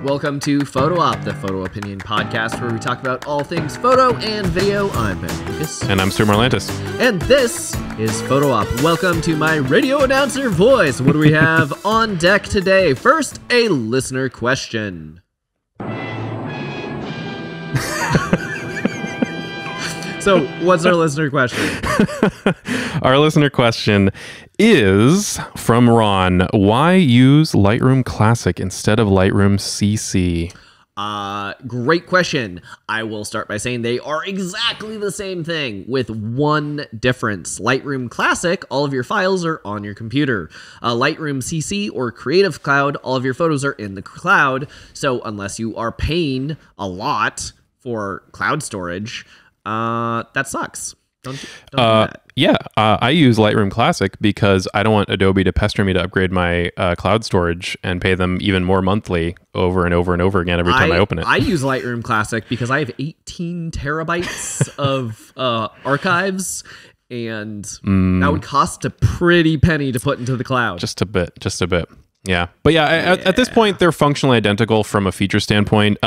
Welcome to Photo Op, the photo opinion podcast where we talk about all things photo and video. I'm Ben Lucas. And I'm Stu Marlantis. And this is Photo Op. Welcome to my radio announcer voice. What do we have on deck today? First, a listener question. So, what's our listener question? Our listener question is from Ron. Why use Lightroom Classic instead of Lightroom CC? Great question. I will start by saying they are exactly the same thing with one difference. Lightroom Classic, all of your files are on your computer. Lightroom CC or Creative Cloud, all of your photos are in the cloud. So unless you are paying a lot for cloud storage, that sucks. Don't do that. Yeah, I use Lightroom Classic because I don't want Adobe to pester me to upgrade my cloud storage and pay them even more monthly over and over and over again every time I open it. I use Lightroom Classic because I have 18 terabytes of archives, and that would cost a pretty penny to put into the cloud. Just a bit. Yeah. But yeah, at this point, they're functionally identical from a feature standpoint.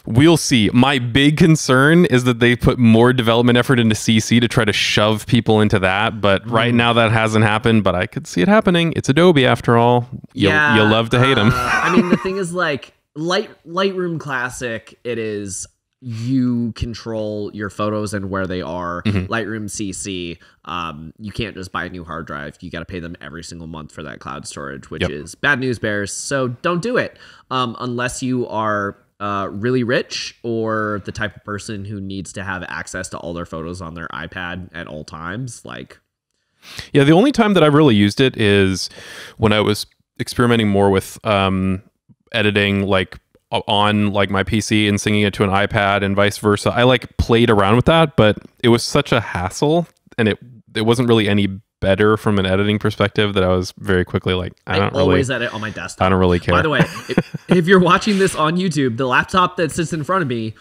We'll see. My big concern is that they put more development effort into CC to try to shove people into that. But right now that hasn't happened, but I could see it happening. It's Adobe after all. You'll love to hate them. I mean, the thing is like Lightroom Classic, it is you control your photos and where they are. Lightroom CC, you can't just buy a new hard drive. You got to pay them every single month for that cloud storage, which is bad news bears. So don't do it unless you are really rich or the type of person who needs to have access to all their photos on their iPad at all times. The only time that I've really used it is when I was experimenting more with editing on my PC and singing it to an iPad and vice versa. I played around with that, but it was such a hassle and it wasn't really any better from an editing perspective that I was very quickly I always edit on my desktop. I don't really care. By the way, if you're watching this on YouTube, the laptop that sits in front of me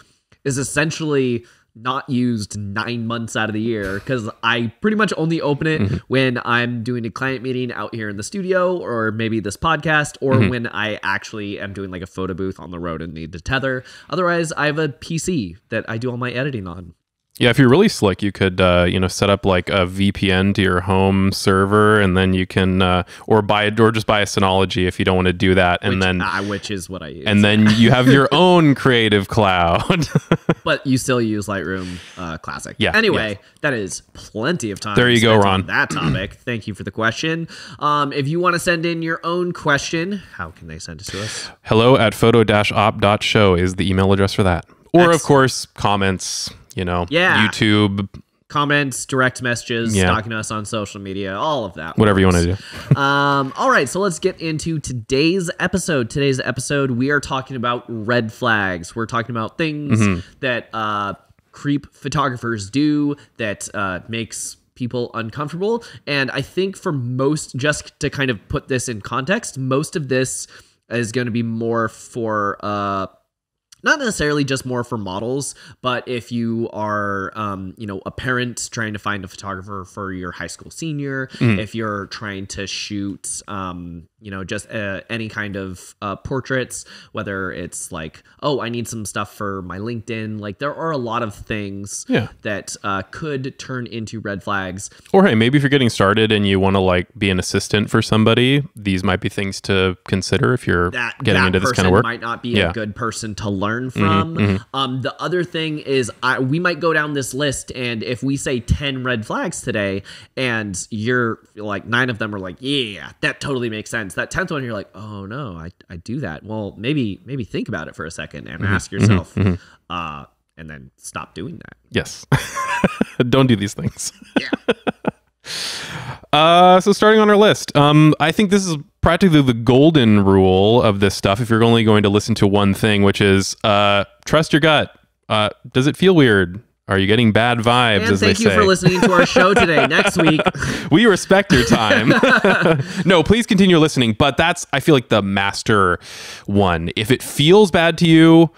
is essentially not used 9 months out of the year because I pretty much only open it when I'm doing a client meeting out here in the studio or maybe this podcast or when I actually am doing a photo booth on the road and need to tether. Otherwise, I have a PC that I do all my editing on. Yeah, if you're really slick, you could set up a VPN to your home server, and then you can or just buy a Synology if you don't want to do that, which is what I use. And then you have your own Creative Cloud. But you still use Lightroom Classic. Yeah. Anyway, that is plenty of time. There you go, Ron. On that topic. Thank you for the question. If you want to send in your own question, how can they send it to us? hello@photo-op.show is the email address for that. Or of course, comments. YouTube comments, direct messages, stalking us on social media, all of that. Whatever you want to do. All right, so let's get into today's episode. Today's episode, we are talking about red flags. We're talking about things that creep photographers do that makes people uncomfortable. And I think for most, just to kind of put this in context, most of this is going to be more for not necessarily just more for models, but if you are, a parent trying to find a photographer for your high school senior, if you're trying to shoot, just any kind of portraits, whether it's I need some stuff for my LinkedIn. There are a lot of things that could turn into red flags. Or hey, maybe if you're getting started and you want to be an assistant for somebody, these might be things to consider if you're getting into this kind of work. Might not be a good person to learn from. The other thing is we might go down this list, and if we say 10 red flags today and you're 9 of them are yeah, that totally makes sense, that 10th one you're oh no, I do that. Well, maybe think about it for a second and ask yourself and then stop doing that. Yes. Don't do these things. Yeah. So starting on our list, I think this is practically the golden rule of this stuff if you're only going to listen to one thing, which is trust your gut. Does it feel weird? Are you getting bad vibes, and as they say? Thank you for listening to our show today. Next week. We respect your time. No, please continue listening. But that's, I feel the master one. If it feels bad to you,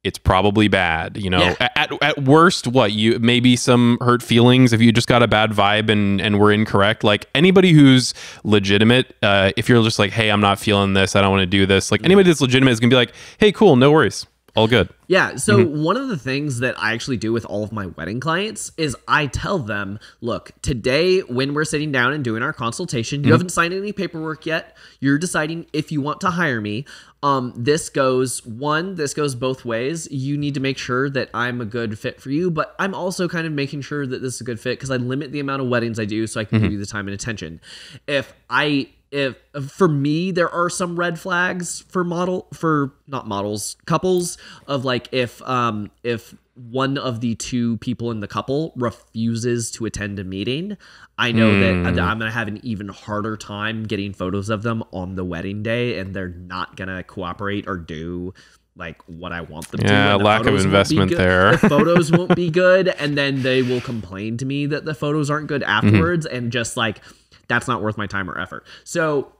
it's probably bad. You know, Yeah. at worst, what you maybe some hurt feelings if you just got a bad vibe and were incorrect. Like anybody who's legitimate, if you're just like, hey, I'm not feeling this, I don't want to do this. Like anybody that's legitimate is gonna be like, hey, cool, no worries. All good. Yeah. So one of the things that I actually do with all of my wedding clients is I tell them, look, today when we're sitting down and doing our consultation, you haven't signed any paperwork yet. You're deciding if you want to hire me. This goes both ways. You need to make sure that I'm a good fit for you, but I'm also kind of making sure that this is a good fit because I limit the amount of weddings I do so I can give you the time and attention. If for me there are some red flags for couples of like if one of the two people in the couple refuses to attend a meeting, I know that I'm gonna have an even harder time getting photos of them on the wedding day, and they're not gonna cooperate or do like what I want them to. Yeah, lack of investment there. The photos won't be good, and then they will complain to me that the photos aren't good afterwards, and just like that's not worth my time or effort. So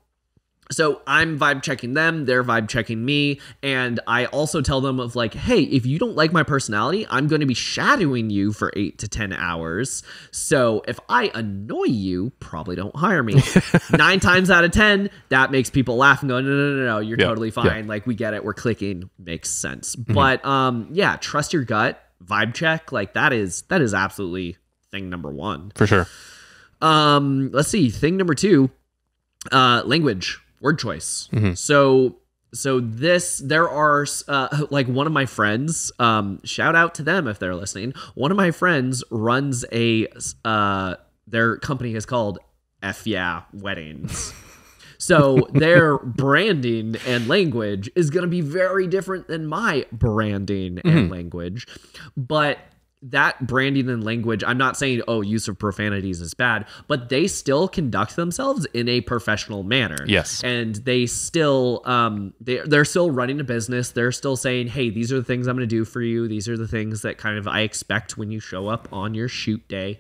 I'm vibe checking them, they're vibe checking me, and I also tell them of like, hey, if you don't like my personality, I'm going to be shadowing you for 8 to 10 hours. So if I annoy you, probably don't hire me. 9 times out of 10, that makes people laugh and go, no, you're totally fine. Like we get it, we're clicking, makes sense. But yeah, trust your gut, vibe check, like that is absolutely thing number one. For sure. Let's see, thing number 2, language. Word choice. So there are like one of my friends, shout out to them if they're listening. One of my friends runs their company is called F Yeah Weddings. So their branding and language is going to be very different than my branding and language. But that branding and language, I'm not saying, use of profanities is bad, but they still conduct themselves in a professional manner. Yes. And they still, they're still running a business. They're still saying, hey, these are the things I'm going to do for you. These are the things that kind of I expect when you show up on your shoot day.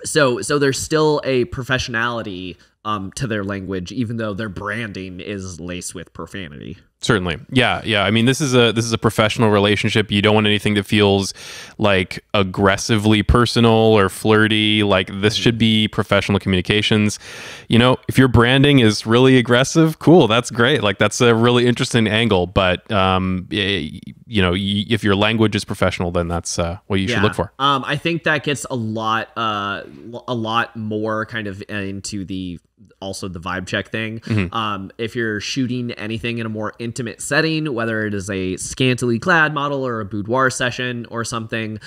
So there's still a professionality to their language, even though their branding is laced with profanity. Certainly. Yeah. I mean, this is a professional relationship. You don't want anything that feels like aggressively personal or flirty. Like this should be professional communications. You know, if your branding is really aggressive, cool. That's great. Like that's a really interesting angle. But, you know, if your language is professional, then that's what you should look for. I think that gets a lot more kind of into the vibe check thing. If you're shooting anything in a more intimate setting, whether it is a scantily clad model or a boudoir session or something,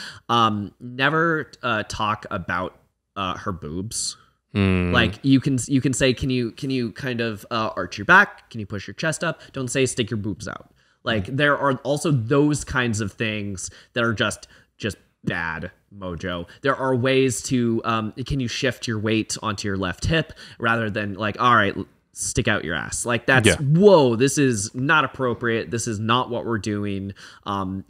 never talk about her boobs. Like you can say, can you kind of arch your back? Can you push your chest up? Don't say stick your boobs out. Like there are also those kinds of things that are just bad mojo. There are ways to can you shift your weight onto your left hip rather than like, all right, stick out your ass. Like that's whoa, this is not appropriate. This is not what we're doing.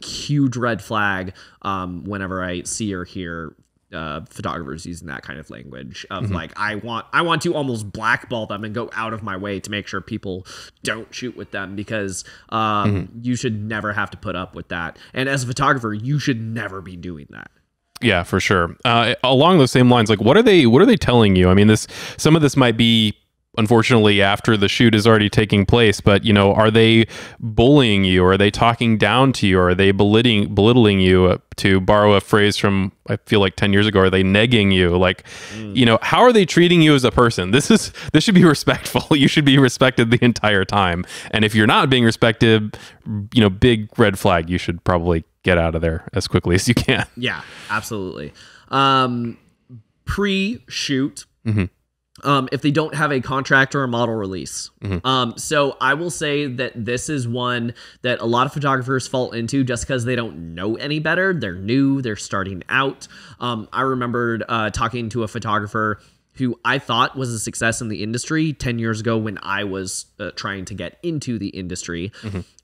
Huge red flag whenever I see or hear photographers using that kind of language of like I want to almost blackball them and go out of my way to make sure people don't shoot with them because you should never have to put up with that. And as a photographer, you should never be doing that. Yeah, for sure. Along those same lines, like what are they telling you? I mean, some of this might be unfortunately after the shoot is already taking place, but you know, are they bullying you? Are they talking down to you? Or are they belittling you? To borrow a phrase from I feel like 10 years ago, are they negging you? Like, you know, how are they treating you as a person? This should be respectful. You should be respected the entire time. And if you're not being respected, you know, big red flag. You should probably get out of there as quickly as you can. Yeah, absolutely. Pre-shoot. If they don't have a contract or a model release. So I will say that this is one that a lot of photographers fall into just because they don't know any better. They're new, they're starting out. I remembered talking to a photographer who I thought was a success in the industry 10 years ago when I was trying to get into the industry.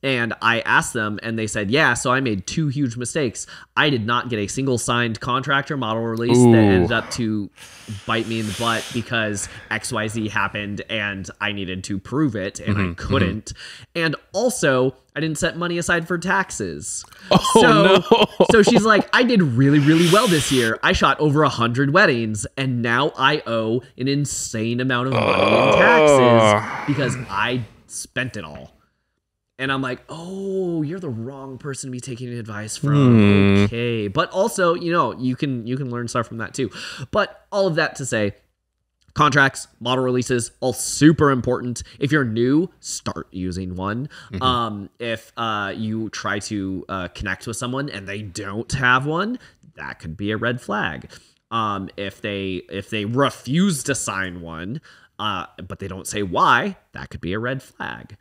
And I asked them and they said, yeah, so I made 2 huge mistakes. I did not get a single signed contract or model release that ended up to bite me in the butt because XYZ happened and I needed to prove it and I couldn't. And also I didn't set money aside for taxes. Oh, no. So she's like, I did really, really well this year. I shot over 100 weddings, and now I owe an insane amount of money in taxes because I spent it all. And I'm like, oh, you're the wrong person to be taking advice from. Okay. But also, you can learn stuff from that too. But all of that to say, contracts, model releases, all super important. If you're new, start using one. If you try to connect with someone and they don't have one, that could be a red flag. If they refuse to sign one, but they don't say why, that could be a red flag.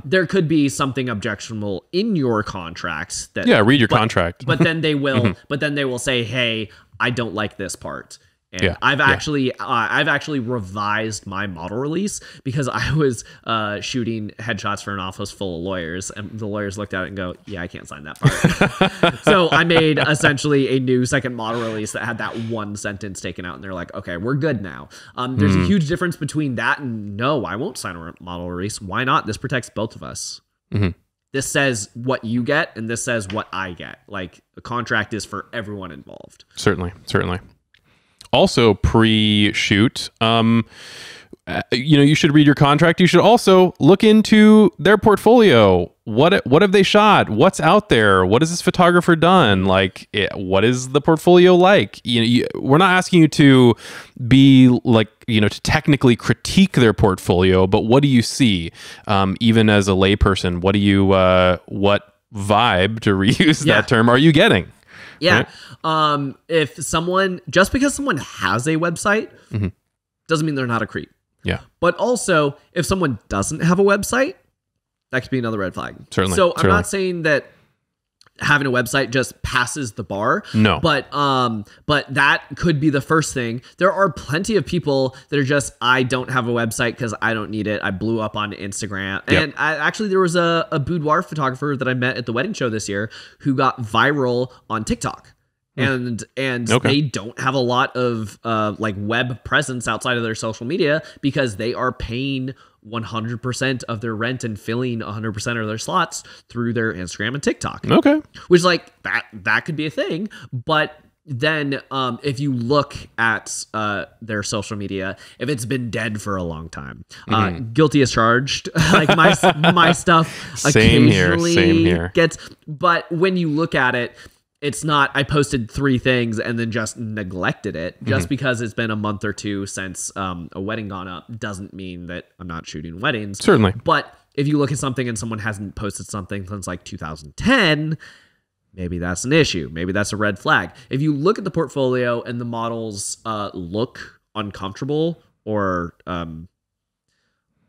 There could be something objectionable in your contracts that read your contract. But then they will but then they will say, hey, I don't like this part. And I've actually revised my model release because I was shooting headshots for an office full of lawyers, and the lawyers looked at it and go, yeah, I can't sign that part. So I made essentially a new second model release that had that one sentence taken out, and they're like, okay, we're good now. There's a huge difference between that and no, I won't sign a model release. Why not? This protects both of us. This says what you get, and this says what I get. Like, the contract is for everyone involved. Certainly. Also, pre-shoot, you should read your contract. You should also look into their portfolio. What have they shot? What's out there? What has this photographer done? Like, what is the portfolio like? We're not asking you to be like, to technically critique their portfolio, but what do you see? Even as a layperson, what vibe, to reuse that term, are you getting? Yeah. Right? If just because someone has a website doesn't mean they're not a creep. Yeah. But also, if someone doesn't have a website, that could be another red flag. Certainly. So I'm not saying that having a website just passes the bar. No. But that could be the first thing. There are plenty of people that are just, I don't have a website because I don't need it. I blew up on Instagram. And actually there was a boudoir photographer that I met at the wedding show this year who got viral on TikTok. And they don't have a lot of web presence outside of their social media because they are paying 100% of their rent and filling 100% of their slots through their Instagram and TikTok. Okay. Which, like, that could be a thing. But then if you look at their social media, if it's been dead for a long time, guilty as charged. Like, my stuff Same occasionally here. gets. But when you look at it, it's not, I posted 3 things and then just neglected it. Just because it's been a month or two since a wedding gone up doesn't mean that I'm not shooting weddings. Certainly. But if you look at something and someone hasn't posted something since like 2010, maybe that's an issue. Maybe that's a red flag. If you look at the portfolio and the models look uncomfortable or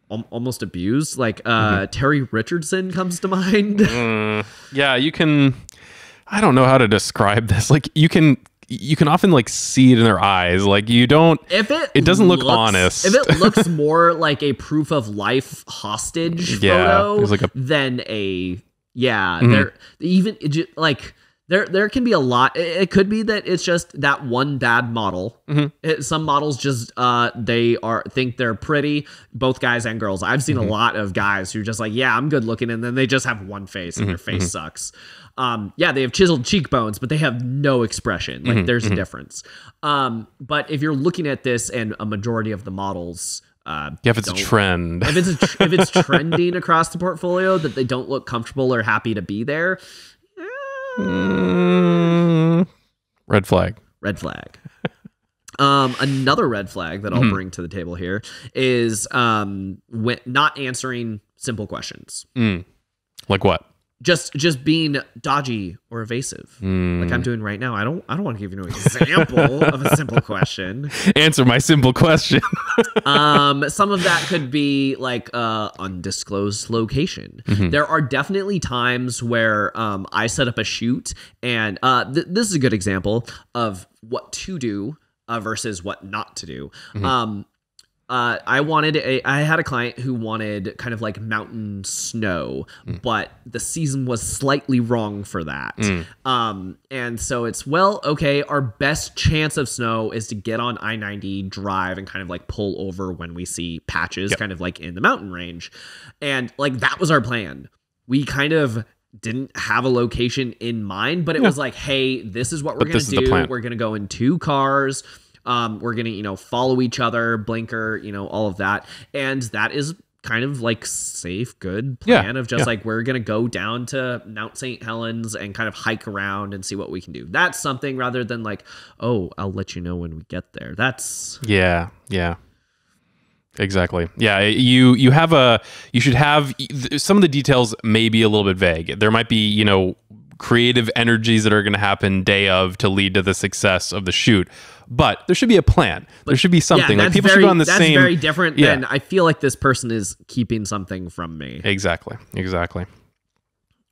almost abused, like Terry Richardson comes to mind. Yeah, you can... I don't know how to describe this. Like, you can often like see it in their eyes. Like, you don't, it doesn't look honest. If it looks more like a proof of life hostage photo than a, there even like there can be a lot. It could be that it's just that one bad model. Some models just think they're pretty, both guys and girls. I've seen a lot of guys who just like, I'm good looking, and then they just have one face and their face sucks. They have chiseled cheekbones, but they have no expression. Like, there's a difference. But if you're looking at this and a majority of the models, if it's a trend, if it's trending across the portfolio that they don't look comfortable or happy to be there, red flag. Another red flag that I'll bring to the table here is when not answering simple questions. Like what? Just being dodgy or evasive, like I'm doing right now. I don't want to give you an example of a simple question. Answer my simple question. Some of that could be like undisclosed location. There are definitely times where I set up a shoot, and this is a good example of what to do versus what not to do. I had a client who wanted kind of like mountain snow, but the season was slightly wrong for that. And so it's, our best chance of snow is to get on I-90, drive, and kind of like pull over when we see patches kind of like in the mountain range. And like, that was our plan. we kind of didn't have a location in mind, but it was like, hey, this is what we're going to do. We're going to go in 2 cars. We're going to, you know, follow each other, blinker, you know, all of that. And that is kind of like safe, good plan of just like, we're going to go down to Mount St. Helens and kind of hike around and see what we can do. That's something rather than like, oh, I'll let you know when we get there. That's exactly. Yeah. You should have some of the details may be a little bit vague. There might be, you know, creative energies that are going to happen day of to lead to the success of the shoot. But there should be a plan. There should be something. Like people should be on the same. That's very different than I feel like this person is keeping something from me. Exactly.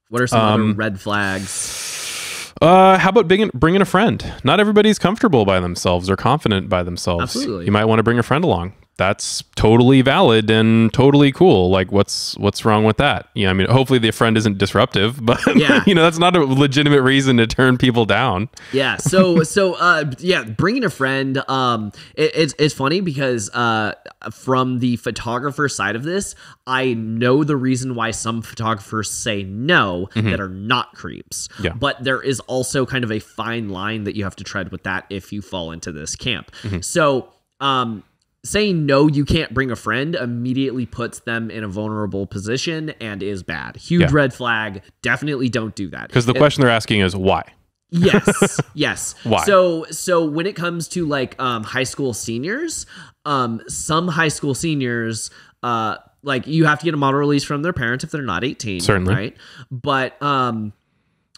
What are some other red flags? How about bringing a friend? Not everybody's comfortable by themselves or confident by themselves. Absolutely. You might want to bring a friend along. That's totally valid and totally cool. Like what's wrong with that? You know, I mean, hopefully the friend isn't disruptive, but you know, that's not a legitimate reason to turn people down. Yeah. So bringing a friend, it's funny because, from the photographer side of this, I know the reason why some photographers say no that are not creeps, but there is also kind of a fine line that you have to tread with that if you fall into this camp. So, saying no, you can't bring a friend immediately puts them in a vulnerable position and is bad. Huge red flag. Definitely don't do that. Because the question they're asking is why? Yes. Why? So when it comes to like high school seniors, some high school seniors, like you have to get a model release from their parents if they're not 18. Certainly. Right.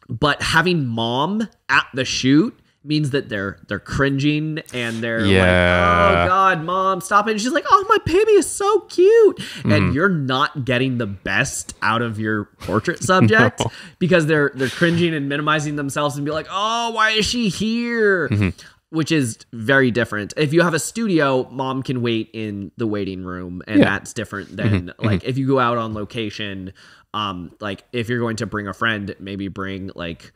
But having mom at the shoot means that they're cringing and they're like, oh God, mom, stop it. And she's like, oh, my baby is so cute. And you're not getting the best out of your portrait subject because they're cringing and minimizing themselves and be like, oh, why is she here? Which is very different. If you have a studio, mom can wait in the waiting room, and that's different than like if you go out on location. Like if you're going to bring a friend, maybe bring like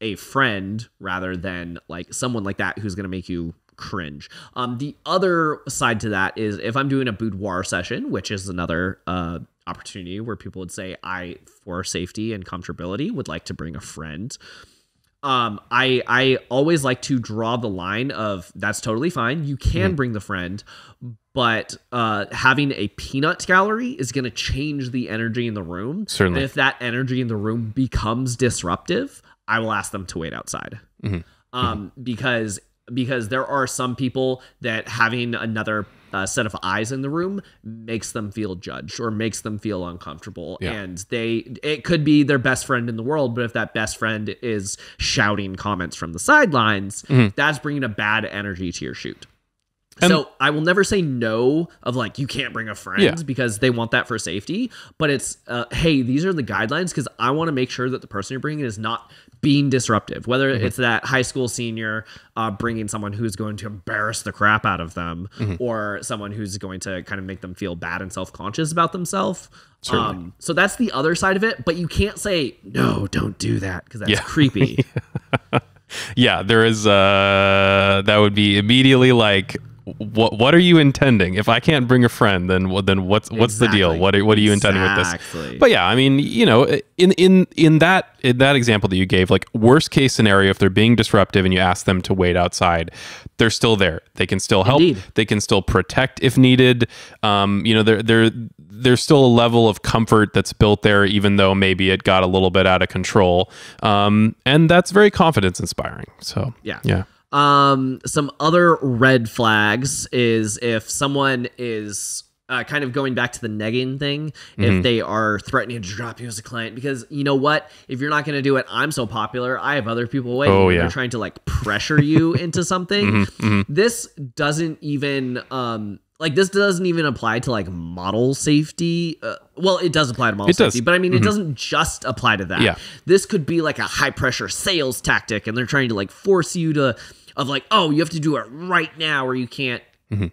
a friend rather than like someone like that who's going to make you cringe. The other side to that is if I'm doing a boudoir session, which is another opportunity where people would say I, for safety and comfortability, would like to bring a friend. I always like to draw the line of that's totally fine. You can bring the friend, but having a peanut gallery is going to change the energy in the room. Certainly. And if that energy in the room becomes disruptive, I will ask them to wait outside. Because there are some people that having another set of eyes in the room makes them feel judged or makes them feel uncomfortable. And it could be their best friend in the world, but if that best friend is shouting comments from the sidelines, that's bringing a bad energy to your shoot. So I will never say no of like, you can't bring a friend because they want that for safety, but it's, hey, these are the guidelines because I want to make sure that the person you're bringing is not being disruptive, whether it's that high school senior bringing someone who's going to embarrass the crap out of them or someone who's going to kind of make them feel bad and self-conscious about themselves. So that's the other side of it, but you can't say, no, don't do that because that's creepy. There is, that would be immediately like, what are you intending? If I can't bring a friend, then what's the deal? What are you intending with this? But yeah, I mean, you know, in that example that you gave, like worst case scenario, if they're being disruptive and you ask them to wait outside, they're still there. They can still help. Indeed. They can still protect if needed. You know, there's still a level of comfort that's built there, even though maybe it got a little bit out of control. And that's very confidence inspiring. So yeah. Some other red flags is if someone is kind of going back to the negging thing, if they are threatening to drop you as a client, because you know what, if you're not going to do it, I'm so popular, I have other people waiting. They're trying to like pressure you into something. This doesn't even this doesn't even apply to like model safety. Well, it does apply to model safety, but I mean, it doesn't just apply to that. This could be like a high pressure sales tactic, and they're trying to like force you to, of like, oh, you have to do it right now or you can't,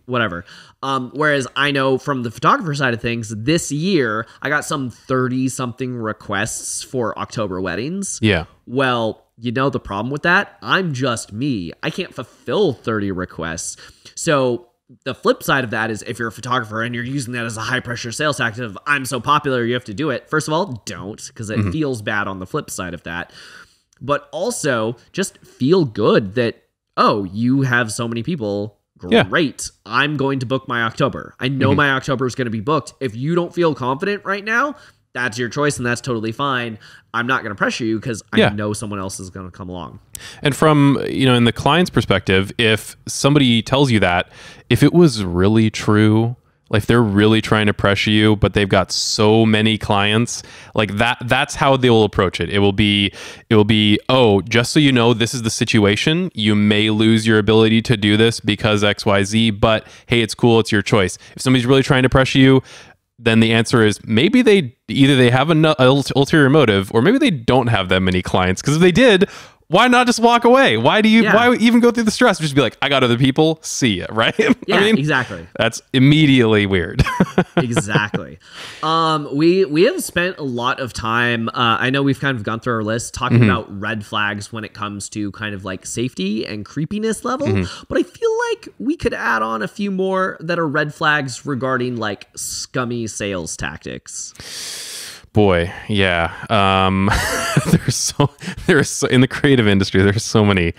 whatever. Whereas I know from the photographer side of things, this year, I got some 30-something requests for October weddings. Well, you know the problem with that? I'm just me. I can't fulfill 30 requests. So the flip side of that is if you're a photographer and you're using that as a high pressure sales tactic of I'm so popular, you have to do it. First of all, don't, because it feels bad on the flip side of that. But also just feel good that, oh, you have so many people. Great. I'm going to book my October. I know my October is going to be booked. If you don't feel confident right now, that's your choice and that's totally fine. I'm not going to pressure you because I know someone else is going to come along. And from, in the client's perspective, if somebody tells you that, if it was really true, like if they're really trying to pressure you, but they've got so many clients, like that's how they will approach it. It will be, oh, just so you know, this is the situation. You may lose your ability to do this because XYZ, but hey, it's cool. It's your choice. If somebody's really trying to pressure you, then the answer is maybe they have an ulterior motive, or maybe they don't have that many clients. Because if they did, why not just walk away? Why even go through the stress? Just be like, I got other people, see ya, right? Yeah, exactly. That's immediately weird. Exactly. We have spent a lot of time, I know we've kind of gone through our list talking about red flags when it comes to kind of like safety and creepiness level, but I feel like we could add on a few more that are red flags regarding like scummy sales tactics. Boy, yeah. There's so in the creative industry, there's so many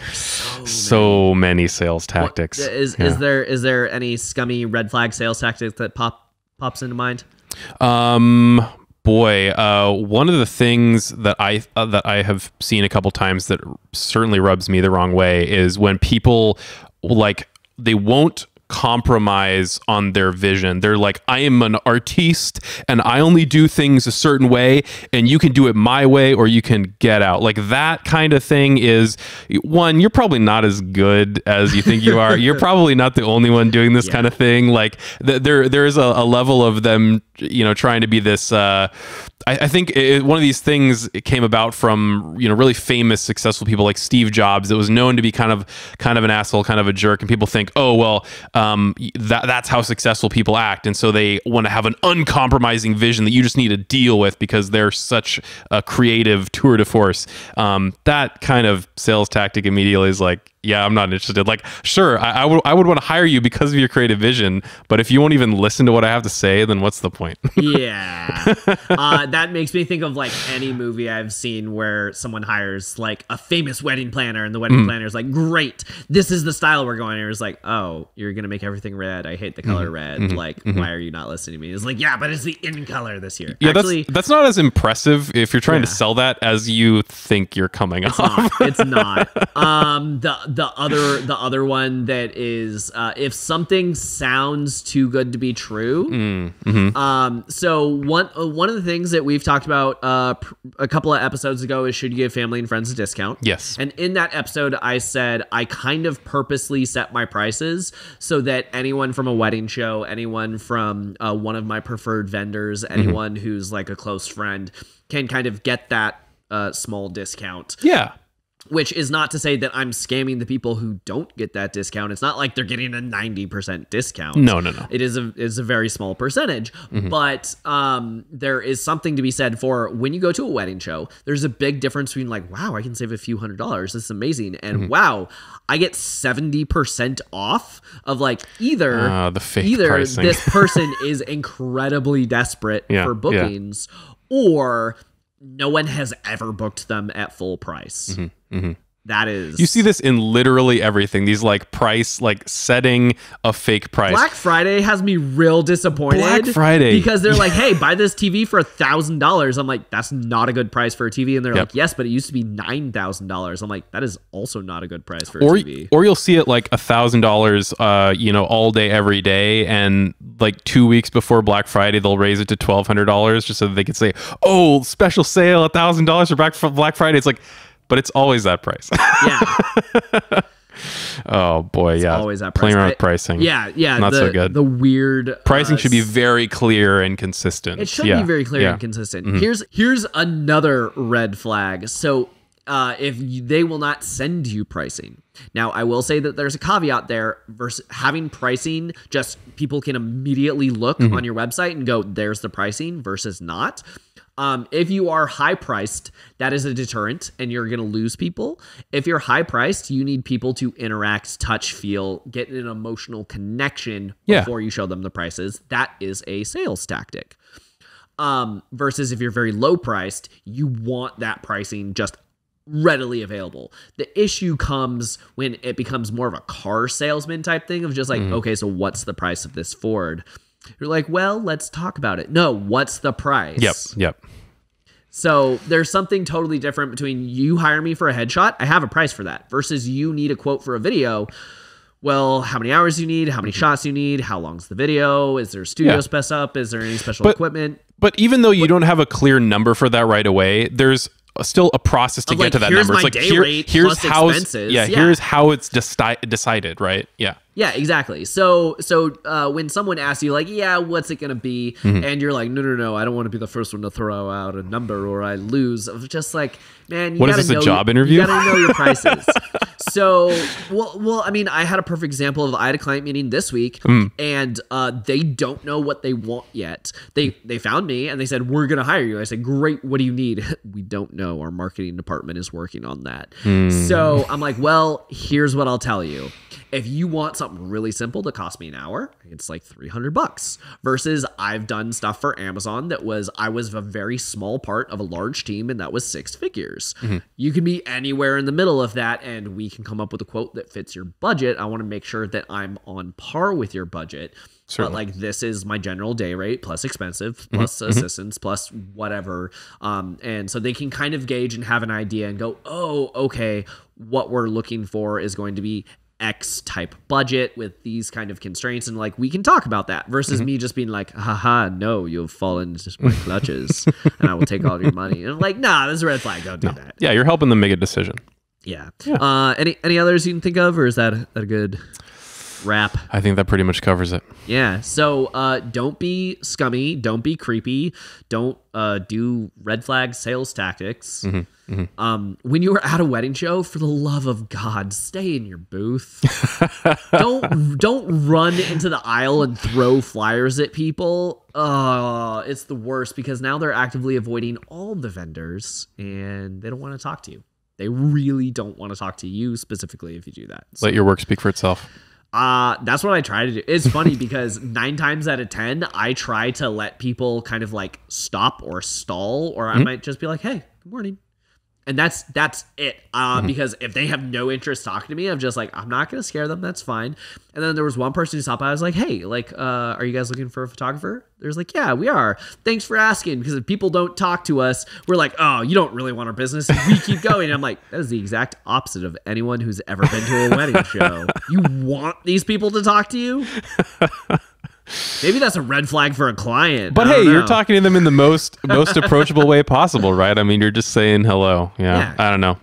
sales tactics. Is there any scummy red flag sales tactics that pops into mind? Boy, one of the things that I have seen a couple times that certainly rubs me the wrong way is when people they won't compromise on their vision. They're like, I am an artiste and I only do things a certain way and you can do it my way or you can get out. Like that kind of thing is, one, you're probably not as good as you think you are. You're probably not the only one doing this kind of thing. Like there is a level of them, trying to be this, I think one of these things came about from really famous, successful people like Steve Jobs that was known to be kind of an asshole, kind of a jerk, and people think, oh well, that's how successful people act, and so they want to have an uncompromising vision that you just need to deal with because they're such a creative tour de force. That kind of sales tactic immediately is like, yeah, I'm not interested. Like, sure, I would want to hire you because of your creative vision, but if you won't even listen to what I have to say, then what's the point? Yeah. That makes me think of like any movie I've seen where someone hires like a famous wedding planner and the wedding planner is like, great, this is the style we're going. And it's like, oh, you're going to make everything red. I hate the color red. Like, why are you not listening to me? It's like, yeah, but it's the in color this year. Yeah, actually, that's not as impressive if you're trying to sell that as you think you're coming off. It's not. The other one that is if something sounds too good to be true. So one of the things that we've talked about a couple of episodes ago is should you give family and friends a discount? Yes. And in that episode, I said I kind of purposely set my prices so that anyone from a wedding show, anyone from one of my preferred vendors, anyone who's like a close friend can kind of get that small discount. Yeah. Which is not to say that I'm scamming the people who don't get that discount. It's not like they're getting a 90% discount. No. It is a very small percentage. But there is something to be said for when you go to a wedding show, there's a big difference between like, wow, I can save a few $100s. This is amazing. And wow, I get 70% off of like either pricing. This person is incredibly desperate for bookings or no one has ever booked them at full price. That is... You see this in literally everything. These like price, like setting a fake price. Black Friday has me real disappointed. Black Friday. Because they're like, hey, buy this TV for $1,000. I'm like, that's not a good price for a TV. And they're like, yes, but it used to be $9,000. I'm like, that is also not a good price for a TV. Or you'll see it like $1,000, all day, every day. And like 2 weeks before Black Friday, they'll raise it to $1,200 just so that they can say, oh, special sale, $1,000 for Black Friday. It's like... But it's always that price. Yeah. Oh boy, it's yeah. Always that price. Playing around with pricing. Yeah. Not so good. The weird pricing should be very clear and consistent. It should be very clear and consistent. Here's another red flag. So if they will not send you pricing. Now, I will say that there's a caveat there versus having pricing, just people can immediately look on your website and go, there's the pricing versus not. If you are high priced, that is a deterrent and you're going to lose people. If you're high priced, you need people to interact, touch, feel, get an emotional connection before you show them the prices. That is a sales tactic. Versus if you're very low priced, you want that pricing just readily available. The issue comes when it becomes more of a car salesman type thing of just like, okay, so what's the price of this Ford? You're like, well, let's talk about it. No, what's the price? Yep. So there's something totally different between you hire me for a headshot, I have a price for that, versus you need a quote for a video. Well, how many hours do you need? How many shots do you need? How long's the video? Is there studio spec up? Is there any special equipment? But even though you don't have a clear number for that right away, there's still a process to get to that number. It's like, here's how expenses. Here's how it's decided, right? Yeah, exactly. So when someone asks you like, what's it going to be? And you're like, no, I don't want to be the first one to throw out a number or I lose. I'm just like, man, you what is this, a job interview? You got to know your prices. So, well, I mean, I had a perfect example of I had a client meeting this week and they don't know what they want yet. They found me and they said, we're going to hire you. I said, great. What do you need? We don't know. Our marketing department is working on that. So I'm like, well, here's what I'll tell you. If you want something really simple that cost me an hour, it's like $300 versus I've done stuff for Amazon I was a very small part of a large team and that was 6 figures. You can be anywhere in the middle of that and we can come up with a quote that fits your budget. I want to make sure that I'm on par with your budget. Certainly. But like this is my general day rate plus expensive plus assistance plus whatever. And so they can kind of gauge and have an idea and go, oh, okay, what we're looking for is going to be X type budget with these kind of constraints. And like, we can talk about that versus me just being like, haha, no, you've fallen into my clutches and I will take all your money. And I'm like, nah, this is a red flag. Don't do that. Yeah. You're helping them make a decision. Yeah. Any others you can think of, or is that a good wrap? I think that pretty much covers it. Yeah. So don't be scummy. Don't be creepy. Don't do red flag sales tactics. When you are at a wedding show, for the love of God, stay in your booth. Don't run into the aisle and throw flyers at people. It's the worst because now they're actively avoiding all the vendors and they don't want to talk to you. They really don't want to talk to you specifically if you do that. So, let your work speak for itself. That's what I try to do. It's funny because 9 times out of 10, I try to let people kind of like stop or stall, or I might just be like, hey, good morning. And that's it. Because if they have no interest talking to me, I'm just like, I'm not going to scare them. That's fine. And then there was one person who stopped by. I was like, hey, like, are you guys looking for a photographer? There's like, yeah, we are. Thanks for asking. Because if people don't talk to us, we're like, oh, you don't really want our business. And we keep going. And I'm like, that is the exact opposite of anyone who's ever been to a wedding show. You want these people to talk to you? Maybe that's a red flag for a client. But hey, you're talking to them in the most approachable way possible, right? I mean, you're just saying hello. Yeah. I don't know.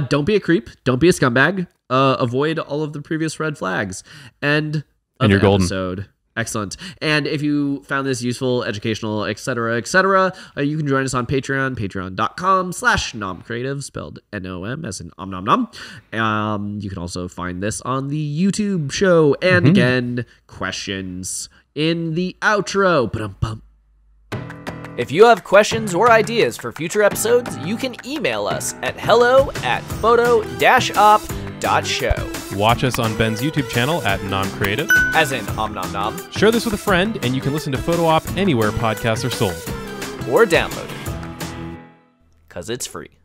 Don't be a creep. Don't be a scumbag. Avoid all of the previous red flags. And you're golden. Episode. Excellent. And if you found this useful, educational, etc., you can join us on Patreon, patreon.com/nomcreative, spelled Nom as in om nom nom. You can also find this on the YouTube show. And again, questions in the outro. Ba-dum-bum. If you have questions or ideas for future episodes, you can email us at hello@photo-op.show. Watch us on Ben's YouTube channel at NomCreative. As in Om Nom Nom. Share this with a friend, and you can listen to Photo Op anywhere podcasts are sold. Or download it. 'Cause it's free.